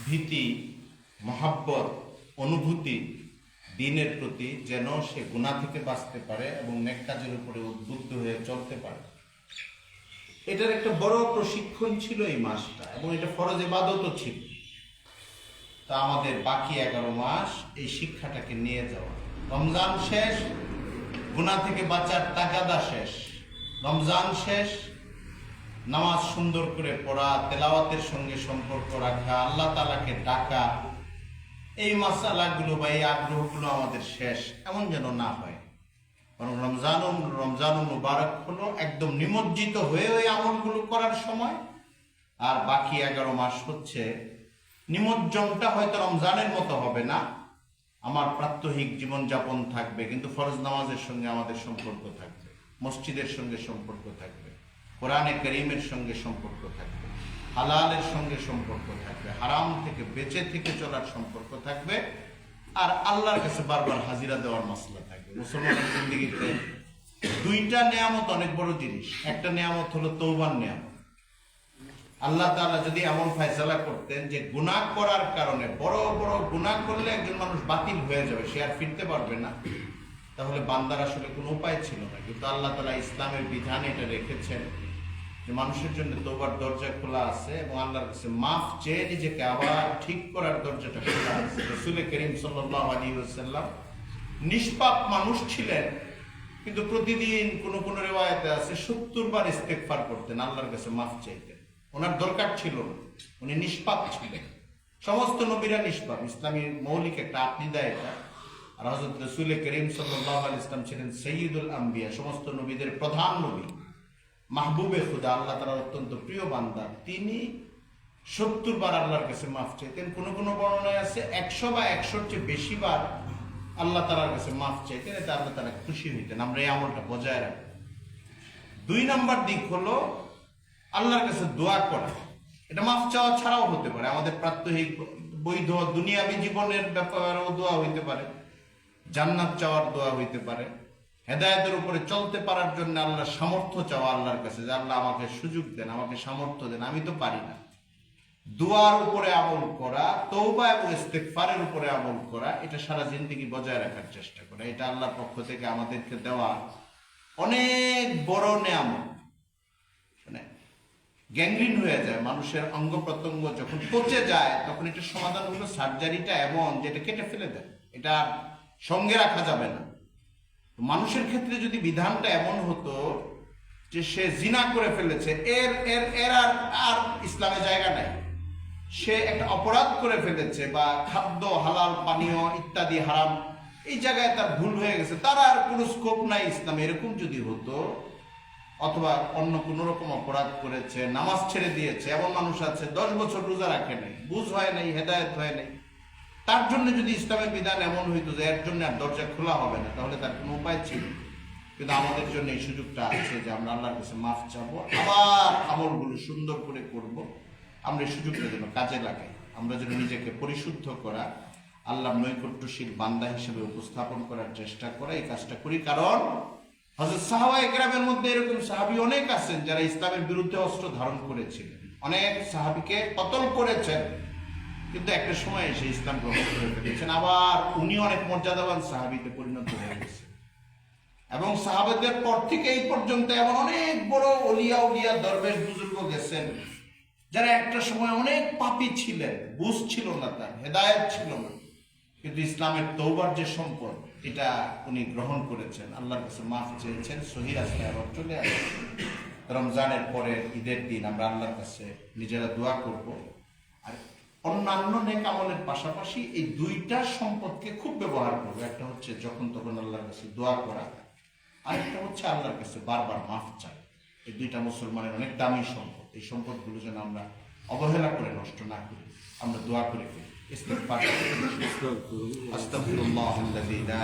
ভীতি, মহাব্বত, অনুভূতি দিনের প্রতি, যেন সে গুনাহ থেকে বাঁচতে পারে এবং নেক কাজের উপরে উদ্বুদ্ধ হয়ে চলতে পারে। এটার একটা বড় প্রশিক্ষণ ছিল এই মাসটা, এবং এটা ফরজ ইবাদতও ছিল। তা আমাদের বাকি 11 মাস এই শিক্ষাটাকে নিয়ে যাওয়া। রমজান শেষ, গুনাহ থেকে বাঁচার তাগাদা শেষ। রমজান শেষ, নামাজ সুন্দর করে পড়া, তেলাওয়াতের সঙ্গে সম্পর্ক রাখা, আল্লাহ তাআলাকে ডাকা, এই মাসালাগুলো বা এই আগ্রহগুলো আমাদের শেষ এমন যেন না হয়। কারণ রমজানুল মুবারক হলো একদম নিমজ্জিত হয়ে ওই আমলগুলো করার সময়। আর বাকি 11 মাস হচ্ছে নিমজ্জনটা হয়তো রমজানের মতো হবে না, আমার প্রাত্যহিক জীবনযাপন থাকবে, কিন্তু ফরজ নামাজের সঙ্গে আমাদের সম্পর্ক থাকবে, মসজিদের সঙ্গে সম্পর্ক থাকবে, কোরআনে কারীমের সঙ্গে সম্পর্ক থাকবে, হালালের সঙ্গে সম্পর্ক থাকবে, হারাম থেকে বেঁচে থেকে চলার সম্পর্ক থাকবে, আর আল্লাহর কাছে বারবার হাজিরা দেওয়ার মাসলা থাকবে। মুসলমানের জিন্দেগিতে দুইটা নেয়ামত অনেক বড় জিনিস। একটা নেয়ামত হলো তওবার নেয়ামত। আল্লাহ তাআলা যদি এমন ফয়সালা করতেন যে গুনাহ করার কারণে, বড় বড় গুনাহ করলে একজন মানুষ বাতিল হয়ে যাবে, সে আর ফিরতে পারবে না, তাহলে বান্দার আসলে কোনো উপায় ছিল না। কিন্তু আল্লাহ তাআলা ইসলামের বিধানে এটা রেখেছেন যে মানুষের জন্য তওবার দরজা খোলা আছে, এবং আল্লাহর কাছে মাফ চেয়ে নিজেকে আবার ঠিক করার দরজাটা খোলা আছে। রাসূল করিম সাল্লাল্লাহু আলাইহি ওয়াসাল্লাম নিষ্পাপ মানুষ ছিলেন, কিন্তু প্রতিদিন কোন রিওয়ায়াতে আছে 70 বার ইস্তেগফার করতেন, আল্লাহর কাছে মাফ চাইতেন। ওনার দরকার ছিল না, উনি নিষ্পাপ ছিলেন। সমস্ত নবীরা নিষ্পাপ, ইসলামী মৌলিক একটা আকীদা এটা। আর হযরত রাসূল করিম সাল্লাল্লাহু আলাইহি ওয়াসাল্লাম ছিলেন সাইয়্যিদুল আম্বিয়া, সমস্ত নবীদের প্রধান নবী, মাহবুবে খুদা, আল্লাহ তাআলার অত্যন্ত প্রিয় বান্দা। তিনি 70 বার আল্লাহর কাছে মাফ চাইতেন। কোন বর্ণনায় আছে 100 বা 100-র চেয়ে বেশি বার আল্লাহ তাআলার কাছে মাফ চাইতেন, এতে আল্লাহ তাআলা খুশি হইতেন। আমরা এই আমলটা বজায় রাখব। 2 নম্বর দিক হলো আল্লাহর কাছে দোয়া করা। এটা মাফ চাওয়া ছাড়াও হতে পারে, আমাদের প্রাত্যহিক বৈধ দুনিয়াবী জীবনের ব্যাপারেও দোয়া হইতে পারে, জান্নাত চাওয়ার দোয়া হইতে পারে, হেদায়েতের উপরে চলতে পারার জন্য আল্লাহর সামর্থ্য চাওয়া আল্লাহর কাছে, যে আল্লাহ আমাকে সুযোগ দেন, আমাকে সামর্থ্য দেন, আমি তো পারি না। দোয়ার উপরে আমল করা, তওবা এবং ইস্তেগফারের উপরে আমল করা, এটা সারা জিন্দেগি বজায় রাখার চেষ্টা করা, এটা আল্লাহর পক্ষ থেকে আমাদেরকে দেওয়া অনেক বড় নেয়ামত। মানে গ্যাংগ্রিন হয়ে যায় মানুষের অঙ্গ প্রত্যঙ্গ, যখন পচে যায় তখন এটা সমাধান হলো সার্জারিটা এমন যেটা কেটে ফেলে দেয়, এটা সঙ্গে রাখা যাবে না। মানুষের ক্ষেত্রে যদি বিধানটা এমন হতো যে সে জিনা করে ফেলেছে, এর আর ইসলামে জায়গা নাই, সে একটা অপরাধ করে ফেলেছে, বা খাদ্য, হালাল পানীয় ইত্যাদি হারাম, এই জায়গায় তার ভুল হয়ে গেছে, তার আর কোনো স্কোপ নাই ইসলামে, এরকম যদি হতো, অথবা অন্য কোনো রকম অপরাধ করেছে, নামাজ ছেড়ে দিয়েছে, এমন মানুষ আছে 10 বছর রোজা রাখে নাই, বুঝ হয় নাই, হেদায়েত হয় নাই, তার জন্য যদি ইসলামের বিধান এমন হইতো যে এর জন্য আর দরজা খোলা হবে না, তাহলে তার কোনো উপায় ছিল। কিন্তু আমাদের জন্য এই সুযোগটা আছে যে আমরা আল্লাহর কাছে মাফ চাবো, আবার আমলগুলো সুন্দর করে করব। আমরা এই সুযোগটা যেন কাজে লাগাই, আমরা যেন নিজেকে পরিশুদ্ধ করা, আল্লাহর নৈকট্যশীল বান্দা হিসেবে উপস্থাপন করার চেষ্টা করা, এই কাজটা করি। কারণ হযরত সাহাবায়ে কেরামের মধ্যে এরকম সাহাবী অনেক আছেন যারা ইসলামের বিরুদ্ধে অস্ত্র ধারণ করেছিলেন, অনেক সাহাবীকে কতল করেছেন, কিন্তু একটা সময় এসে ইসলাম গ্রহণ করে ফেলেছেন। আবার উনি অনেক মর্যাদাবান সাহাবীতে পরিণত হয়ে গেছে, এবং সাহাবাদের পর থেকে এই পর্যন্ত এমন অনেক বড় উলিয়া দরবেশ বুজুর্গ গেছেন যারা একটা সময় অনেক পাপী ছিলেন, বুঝ ছিল না, তার হেদায়েত ছিল না, কিন্তু ইসলামের তওবার যে সম্পদ, এটা উনি গ্রহণ করেছেন, আল্লাহর কাছে মাফ চেয়েছেন, সহি রাস্তায় আবার চলে আসেন। রমজানের পরে ঈদের দিন আমরা আল্লাহর কাছে নিজেরা দোয়া করব, আর অন্যান্য নেক আমলের পাশাপাশি এই 2টা সম্পদকে খুব ব্যবহার করবো। একটা হচ্ছে যখন তখন আল্লাহর কাছে দোয়া করা, আরেকটা হচ্ছে আল্লাহর কাছে বারবার মাফ চাই। এই 2টা মুসলমানের অনেক দামি সম্পদ। এই সম্পদগুলো যেন আমরা অবহেলা করে নষ্ট না করি, আমরা দোয়া করে ফেলি। ইস্তিগফার, আস্তাগফিরুল্লাহ আল্লাযী লা